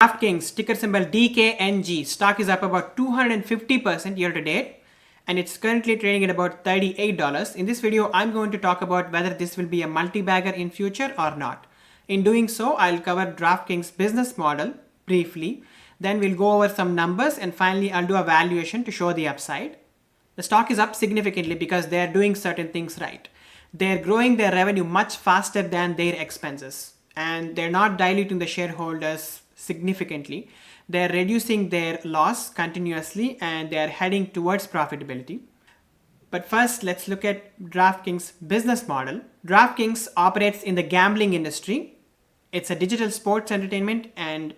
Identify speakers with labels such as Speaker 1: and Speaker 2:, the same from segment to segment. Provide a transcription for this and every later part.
Speaker 1: Draftkings, ticker symbol DKNG, stock is up about 250% year to date and it's currently trading at about $38. In this video, I'm going to talk about whether this will be a multi-bagger in future or not. In doing so, I'll cover Draftkings business model briefly, then we'll go over some numbers and finally I'll do a valuation to show the upside. The stock is up significantly because they're doing certain things right. They're growing their revenue much faster than their expenses and they're not diluting the shareholders significantly. They're reducing their loss continuously and they're heading towards profitability. But first, let's look at Draftkings' business model. Draftkings operates in the gambling industry. It's a digital sports entertainment and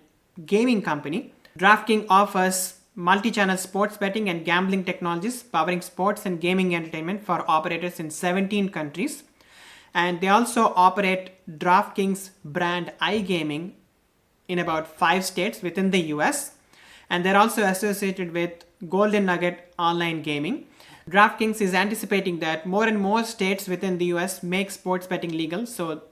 Speaker 1: gaming company. Draftkings offers multi-channel sports betting and gambling technologies powering sports and gaming entertainment for operators in 17 countries. And they also operate Draftkings brand iGaming in about 5 states within the US. And they're also associated with Golden Nugget online gaming. Draftkings is anticipating that more and more states within the US make sports betting legal. So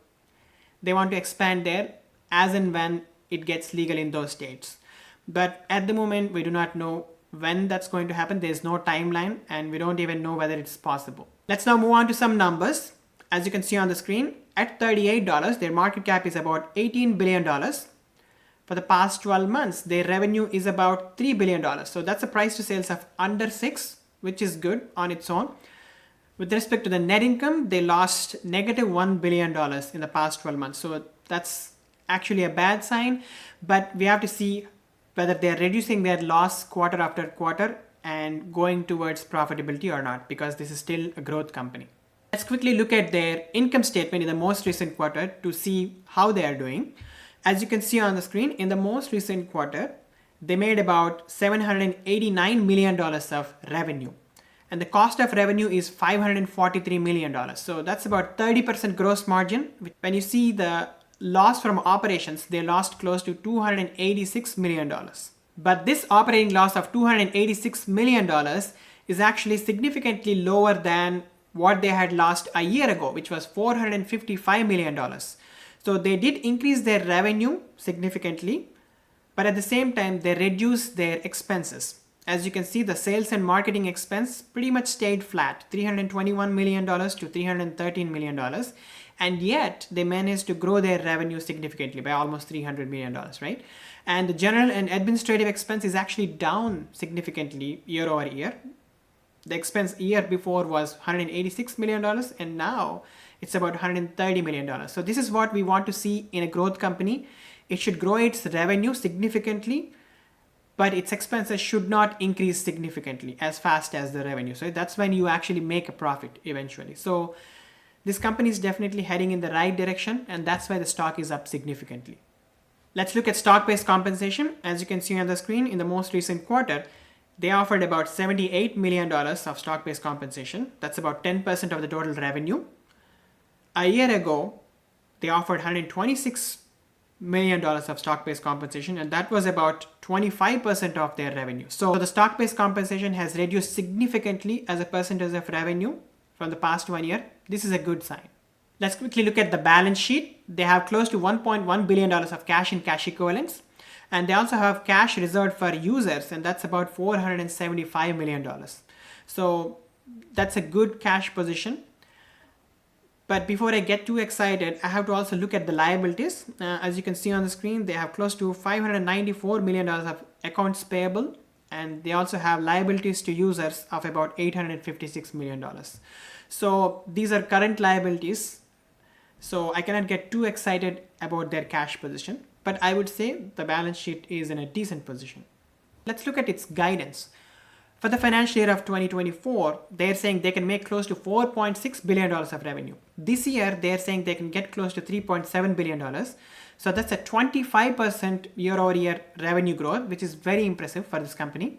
Speaker 1: they want to expand there as and when it gets legal in those states. But at the moment, we do not know when that's going to happen. There's no timeline and we don't even know whether it's possible. Let's now move on to some numbers. As you can see on the screen, at $38, their market cap is about $18 billion. For the past 12 months, their revenue is about $3 billion. So that's a price to sales of under 6, which is good on its own. With respect to the net income, they lost negative $1 billion in the past 12 months. So that's actually a bad sign, but we have to see whether they're reducing their loss quarter after quarter and going towards profitability or not, because this is still a growth company. Let's quickly look at their income statement in the most recent quarter to see how they are doing. As you can see on the screen, in the most recent quarter, they made about $789 million of revenue. And the cost of revenue is $543 million. So that's about 30% gross margin. When you see the loss from operations, they lost close to $286 million. But this operating loss of $286 million is actually significantly lower than what they had lost a year ago, which was $455 million. So they did increase their revenue significantly, but at the same time, they reduced their expenses. As you can see, the sales and marketing expense pretty much stayed flat, $321 million to $313 million. And yet they managed to grow their revenue significantly by almost $300 million, right? And the general and administrative expense is actually down significantly year over year. The expense year before was $186 million and now it's about $130 million. So this is what we want to see in a growth company. It should grow its revenue significantly, but its expenses should not increase significantly as fast as the revenue. So that's when you actually make a profit eventually. So this company is definitely heading in the right direction and that's why the stock is up significantly. Let's look at stock-based compensation. As you can see on the screen, in the most recent quarter, they offered about $78 million of stock-based compensation. That's about 10% of the total revenue. A year ago, they offered $126 million of stock-based compensation, and that was about 25% of their revenue. So the stock-based compensation has reduced significantly as a percentage of revenue from the past 1 year. This is a good sign. Let's quickly look at the balance sheet. They have close to $1.1 billion of cash and cash equivalents. And they also have cash reserved for users, and that's about $475 million. So that's a good cash position. But before I get too excited, I have to also look at the liabilities. As you can see on the screen, they have close to $594 million of accounts payable, and they also have liabilities to users of about $856 million. So these are current liabilities. So I cannot get too excited about their cash position. But I would say the balance sheet is in a decent position. Let's look at its guidance. For the financial year of 2024, they're saying they can make close to $4.6 billion of revenue. This year, they're saying they can get close to $3.7 billion. So that's a 25% year over year revenue growth, which is very impressive for this company.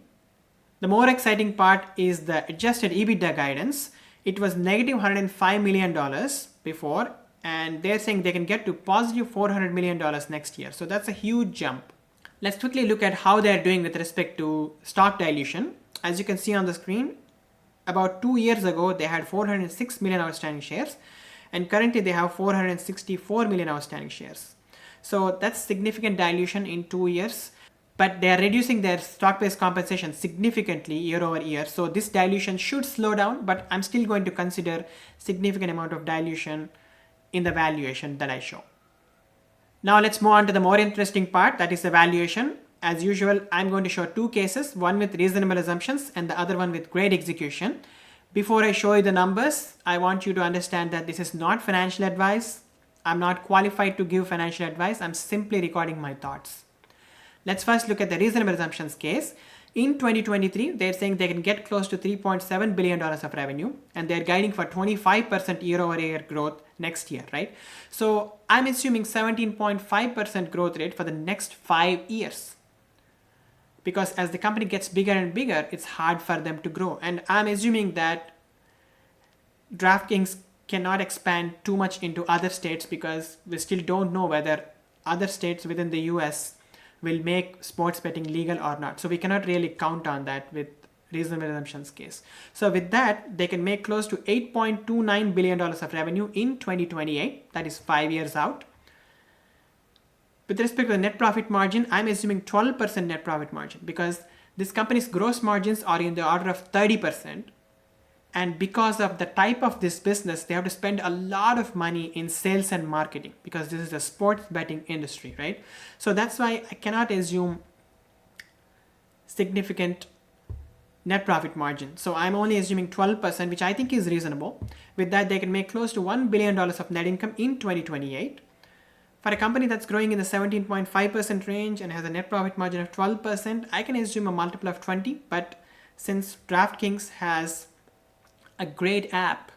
Speaker 1: The more exciting part is the adjusted EBITDA guidance. It was negative $105 million before, and they're saying they can get to positive $400 million next year. So that's a huge jump. Let's quickly look at how they're doing with respect to stock dilution. As you can see on the screen, about 2 years ago, they had 406 million outstanding shares, and currently they have 464 million outstanding shares. So that's significant dilution in 2 years. But they are reducing their stock-based compensation significantly year over year. So this dilution should slow down, but I'm still going to consider significant amount of dilution in the valuation that I show. Now let's move on to the more interesting part, that is the valuation. As usual, I'm going to show two cases, one with reasonable assumptions and the other one with great execution. Before I show you the numbers, I want you to understand that this is not financial advice. I'm not qualified to give financial advice. I'm simply recording my thoughts. Let's first look at the reasonable assumptions case. In 2023, they're saying they can get close to $3.7 billion of revenue, and they're guiding for 25% year-over-year growth next year, right? So I'm assuming 17.5% growth rate for the next 5 years. Because as the company gets bigger and bigger, it's hard for them to grow. And I'm assuming that Draftkings cannot expand too much into other states because we still don't know whether other states within the US will make sports betting legal or not. So we cannot really count on that with reasonable assumptions case. So with that, they can make close to $8.29 billion of revenue in 2028. That is 5 years out. With respect to the net profit margin, I'm assuming 12% net profit margin because this company's gross margins are in the order of 30%. And because of the type of this business, they have to spend a lot of money in sales and marketing because this is a sports betting industry, right? So that's why I cannot assume significant net profit margin. So I'm only assuming 12%, which I think is reasonable. With that, they can make close to $1 billion of net income in 2028. For a company that's growing in the 17.5% range and has a net profit margin of 12%, I can assume a multiple of 20. But since Draftkings has a great app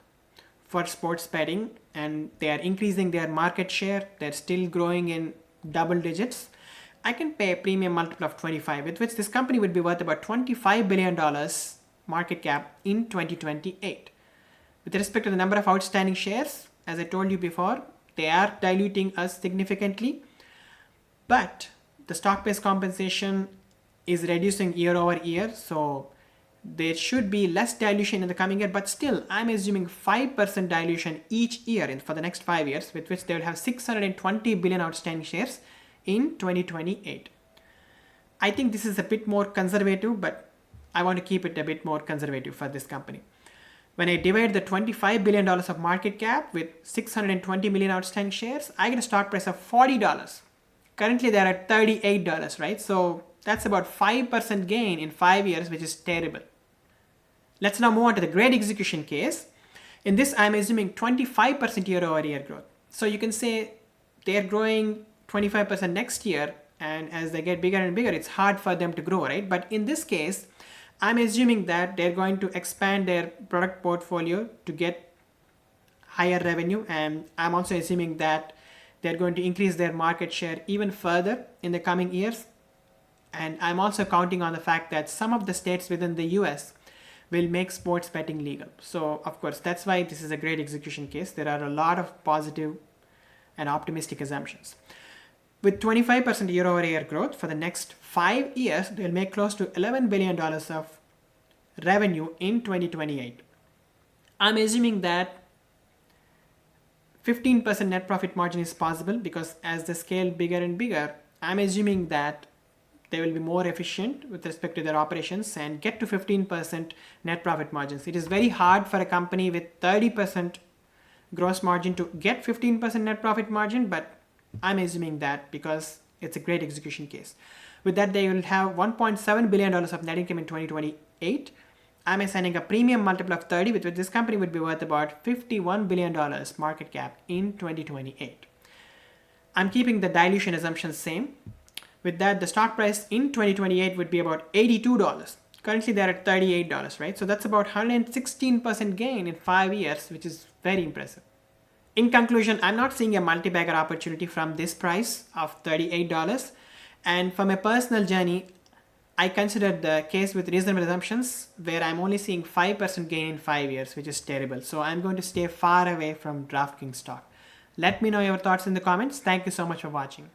Speaker 1: for sports betting and they are increasing their market share, they're still growing in double digits, I can pay a premium multiple of 25, with which this company would be worth about $25 billion market cap in 2028. With respect to the number of outstanding shares, as I told you before, they are diluting us significantly, but the stock-based compensation is reducing year over year, so there should be less dilution in the coming year, but still I'm assuming 5% dilution each year for the next 5 years, with which they will have 620 billion outstanding shares in 2028. I think this is a bit more conservative, but I want to keep it a bit more conservative for this company. When I divide the $25 billion of market cap with 620 million outstanding shares, I get a stock price of $40. Currently they're at $38, right? So that's about 5% gain in 5 years, which is terrible. Let's now move on to the great execution case. In this, I'm assuming 25% year-over-year growth. So you can say they're growing 25% next year, and as they get bigger and bigger, it's hard for them to grow, right? But in this case, I'm assuming that they're going to expand their product portfolio to get higher revenue, and I'm also assuming that they're going to increase their market share even further in the coming years. And I'm also counting on the fact that some of the states within the US will make sports betting legal. So of course, that's why this is a great execution case. There are a lot of positive and optimistic assumptions. With 25% year-over-year growth for the next 5 years, they'll make close to $11 billion of revenue in 2028. I'm assuming that 15% net profit margin is possible because as they scale bigger and bigger, I'm assuming that they will be more efficient with respect to their operations and get to 15% net profit margins. It is very hard for a company with 30% gross margin to get 15% net profit margin, but I'm assuming that because it's a great execution case. With that, they will have $1.7 billion of net income in 2028. I'm assigning a premium multiple of 30, with which this company would be worth about $51 billion market cap in 2028. I'm keeping the dilution assumptions same. With that, the stock price in 2028 would be about $82. Currently, they're at $38, right? So that's about 116% gain in 5 years, which is very impressive. In conclusion, I'm not seeing a multi-bagger opportunity from this price of $38. And for my personal journey, I considered the case with reasonable assumptions where I'm only seeing 5% gain in 5 years, which is terrible. So I'm going to stay far away from DraftKings stock. Let me know your thoughts in the comments. Thank you so much for watching.